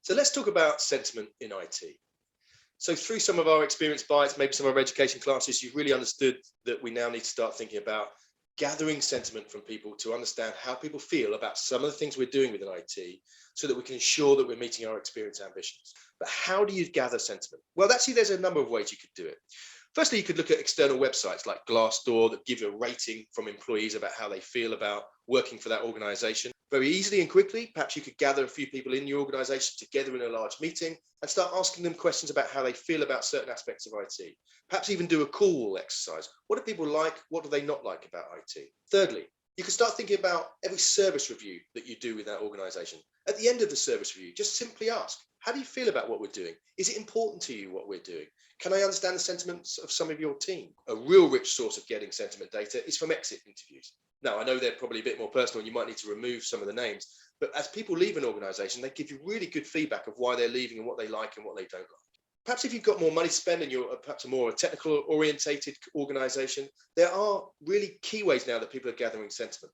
So let's talk about sentiment in IT. So through some of our experience bites, maybe some of our education classes, you've really understood that we now need to start thinking about gathering sentiment from people to understand how people feel about some of the things we're doing within IT so that we can ensure that we're meeting our experience ambitions. But how do you gather sentiment? Well, actually, there's a number of ways you could do it. Firstly, you could look at external websites like Glassdoor that give you a rating from employees about how they feel about working for that organization. Very easily and quickly, perhaps you could gather a few people in your organization together in a large meeting and start asking them questions about how they feel about certain aspects of IT. Perhaps even do a call exercise. What do people like? What do they not like about IT? Thirdly, you can start thinking about every service review that you do with that organization. At the end of the service review, just simply ask, how do you feel about what we're doing? Is it important to you what we're doing? Can I understand the sentiments of some of your team? A real rich source of getting sentiment data is from exit interviews. Now, I know they're probably a bit more personal and you might need to remove some of the names, but as people leave an organization, they give you really good feedback of why they're leaving and what they like and what they don't like. Perhaps if you've got more money to spend and you're perhaps a more technical orientated organization, there are really key ways now that people are gathering sentiment.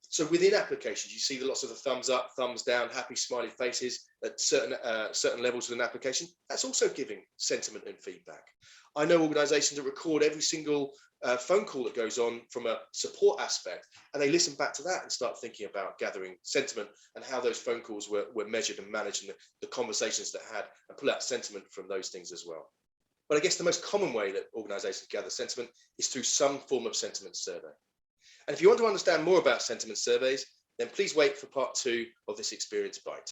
So within applications, you see lots of the thumbs up, thumbs down, happy smiley faces at certain levels of an application. That's also giving sentiment and feedback. I know organizations that record every single phone call that goes on from a support aspect, and they listen back to that and start thinking about gathering sentiment and how those phone calls were measured and managed and the conversations that had, and pull out sentiment from those things as well. But I guess the most common way that organizations gather sentiment is through some form of sentiment survey. And if you want to understand more about sentiment surveys, then please wait for part 2 of this experience bite.